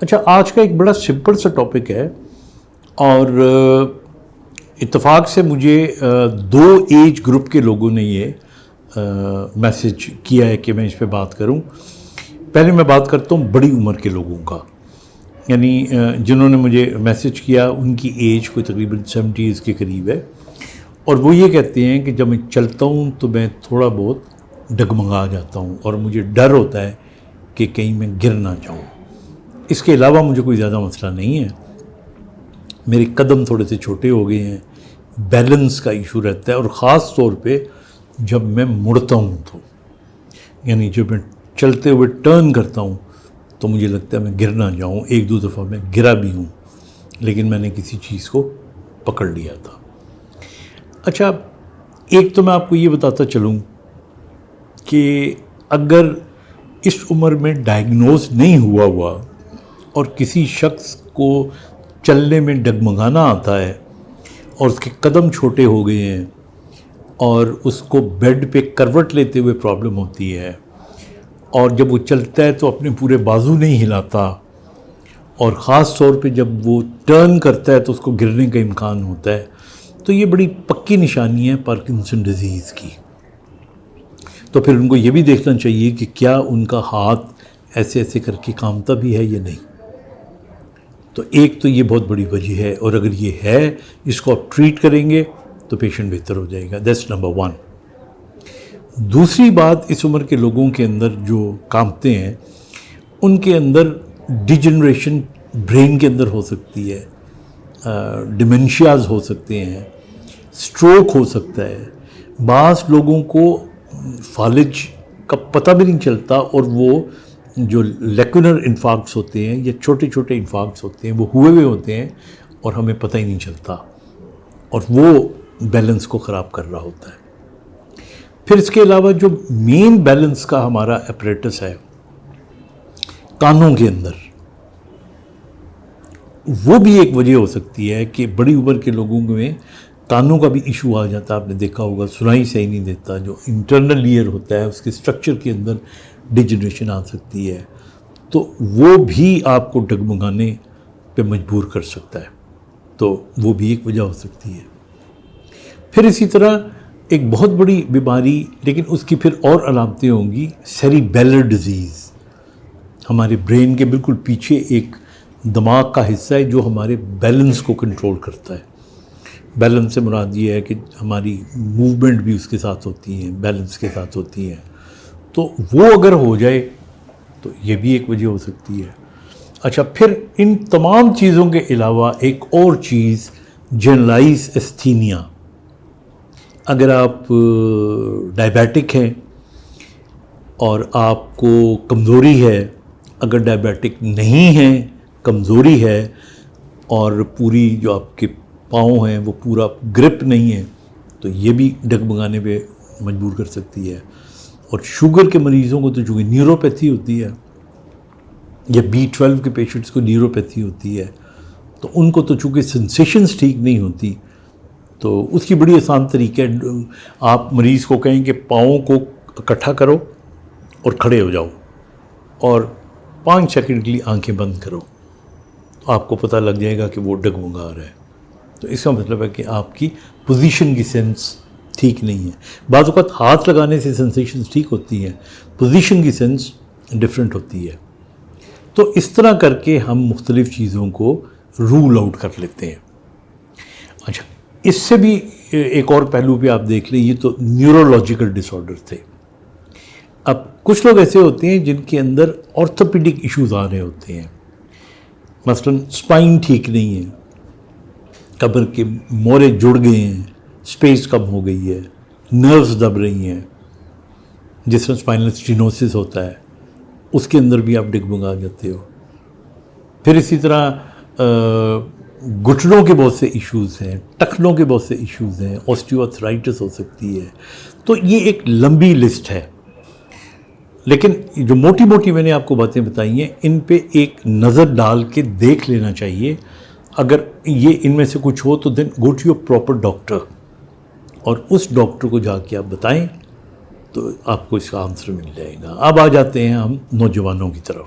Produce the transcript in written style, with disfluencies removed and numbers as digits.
اچھا، آج کا ایک بڑا سمپل سا ٹاپک ہے اور اتفاق سے مجھے دو ایج گروپ کے لوگوں نے یہ میسج کیا ہے کہ میں اس پہ بات کروں. پہلے میں بات کرتا ہوں بڑی عمر کے لوگوں کا، یعنی جنہوں نے مجھے میسج کیا ان کی ایج کوئی تقریباً 70s کے قریب ہے، اور وہ یہ کہتے ہیں کہ جب میں چلتا ہوں تو میں تھوڑا بہت ڈگمگا جاتا ہوں اور مجھے ڈر ہوتا ہے کہ کہیں میں گر نہ جاؤں. اس کے علاوہ مجھے کوئی زیادہ مسئلہ نہیں ہے. میرے قدم تھوڑے سے چھوٹے ہو گئے ہیں، بیلنس کا ایشو رہتا ہے، اور خاص طور پہ جب میں مڑتا ہوں تو، یعنی جب میں چلتے ہوئے ٹرن کرتا ہوں تو مجھے لگتا ہے میں گر نہ جاؤں. ایک دو دفعہ میں گرا بھی ہوں، لیکن میں نے کسی چیز کو پکڑ لیا تھا. اچھا، ایک تو میں آپ کو یہ بتاتا چلوں کہ اگر اس عمر میں ڈائیگنوز نہیں ہوا اور کسی شخص کو چلنے میں ڈگمگانا آتا ہے اور اس کے قدم چھوٹے ہو گئے ہیں اور اس کو بیڈ پہ کروٹ لیتے ہوئے پرابلم ہوتی ہے، اور جب وہ چلتا ہے تو اپنے پورے بازو نہیں ہلاتا، اور خاص طور پہ جب وہ ٹرن کرتا ہے تو اس کو گرنے کا امکان ہوتا ہے، تو یہ بڑی پکی نشانی ہے پارکنسن ڈیزیز کی. تو پھر ان کو یہ بھی دیکھنا چاہیے کہ کیا ان کا ہاتھ ایسے ایسے کر کے کامتا بھی ہے یا نہیں. تو ایک تو یہ بہت بڑی وجہ ہے، اور اگر یہ ہے اس کو آپ ٹریٹ کریں گے تو پیشنٹ بہتر ہو جائے گا. That's number 1. دوسری بات، اس عمر کے لوگوں کے اندر جو کامتے ہیں ان کے اندر ڈیجنریشن برین کے اندر ہو سکتی ہے، ڈیمنشیاز ہو سکتے ہیں، سٹروک ہو سکتا ہے. بعض لوگوں کو فالج کا پتہ بھی نہیں چلتا، اور وہ جو لیکونر انفارکٹس ہوتے ہیں یا چھوٹے چھوٹے انفارکٹس ہوتے ہیں وہ ہوئے ہوتے ہیں اور ہمیں پتہ ہی نہیں چلتا، اور وہ بیلنس کو خراب کر رہا ہوتا ہے. پھر اس کے علاوہ جو مین بیلنس کا ہمارا اپریٹس ہے کانوں کے اندر، وہ بھی ایک وجہ ہو سکتی ہے کہ بڑی عمر کے لوگوں میں کانوں کا بھی ایشو آ جاتا ہے. آپ نے دیکھا ہوگا سنائی صحیح نہیں دیتا، جو انٹرنل ایئر ہوتا ہے اس کے اسٹرکچر کے اندر ڈیجنریشن آ سکتی ہے، تو وہ بھی آپ کو ڈگمگانے پہ مجبور کر سکتا ہے. تو وہ بھی ایک وجہ ہو سکتی ہے. پھر اسی طرح ایک بہت بڑی بیماری، لیکن اس کی پھر اور علامتیں ہوں گی، سیریبیلر ڈیزیز. ہمارے برین کے بالکل پیچھے ایک دماغ کا حصہ ہے جو ہمارے بیلنس کو کنٹرول کرتا ہے. بیلنس سے مراد یہ ہے کہ ہماری موومنٹ بھی اس کے ساتھ ہوتی ہیں، بیلنس کے ساتھ ہوتی ہیں. تو وہ اگر ہو جائے تو یہ بھی ایک وجہ ہو سکتی ہے. اچھا، پھر ان تمام چیزوں کے علاوہ ایک اور چیز، جنرلائز استھینیا. اگر آپ ڈائبیٹک ہیں اور آپ کو کمزوری ہے، اگر ڈائبیٹک نہیں ہیں، کمزوری ہے، اور پوری جو آپ کے پاؤں ہیں وہ پورا گرپ نہیں ہے، تو یہ بھی ڈگمگانے پہ مجبور کر سکتی ہے. اور شوگر کے مریضوں کو تو چونکہ نیوروپیتھی ہوتی ہے، یا B12 کے پیشنٹس کو نیوروپیتھی ہوتی ہے، تو ان کو تو چونکہ سنسیشنز ٹھیک نہیں ہوتی، تو اس کی بڑی آسان طریقہ ہے، آپ مریض کو کہیں کہ پاؤں کو اکٹھا کرو اور کھڑے ہو جاؤ اور 5 سیکنڈ کے لیے آنکھیں بند کرو، تو آپ کو پتہ لگ جائے گا کہ وہ ڈگمگا رہا ہے. تو اس کا مطلب ہے کہ آپ کی پوزیشن کی سینس ٹھیک نہیں ہے. بعض اوقات ہاتھ لگانے سے سنسیشنز ٹھیک ہوتی ہیں، پوزیشن کی سینس ڈیفرنٹ ہوتی ہے. تو اس طرح کر کے ہم مختلف چیزوں کو رول آؤٹ کر لیتے ہیں. اچھا، اس سے بھی ایک اور پہلو پہ آپ دیکھ لیں، یہ تو نیورولوجیکل ڈس آرڈر تھے. اب کچھ لوگ ایسے ہوتے ہیں جن کے اندر آرتھوپیڈک ایشوز آ رہے ہوتے ہیں، مثلاً سپائن ٹھیک نہیں ہے، کمر کے مورے جڑ گئے ہیں، سپیس کم ہو گئی ہے، نروز دب رہی ہیں، جس طرح اسپائنل اسٹینوسس ہوتا ہے، اس کے اندر بھی آپ ڈگمگا جاتے ہو. پھر اسی طرح گھٹنوں کے بہت سے ایشوز ہیں، ٹخنوں کے بہت سے ایشوز ہیں، آسٹیو آرتھرائٹس ہو سکتی ہے. تو یہ ایک لمبی لسٹ ہے، لیکن جو موٹی موٹی میں نے آپ کو باتیں بتائی ہیں ان پہ ایک نظر ڈال کے دیکھ لینا چاہیے. اگر یہ ان میں سے کچھ ہو تو then go to your proper doctor, اور اس ڈاکٹر کو جا کے آپ بتائیں تو آپ کو اس کا آنسر مل جائے گا. اب آ جاتے ہیں ہم نوجوانوں کی طرف.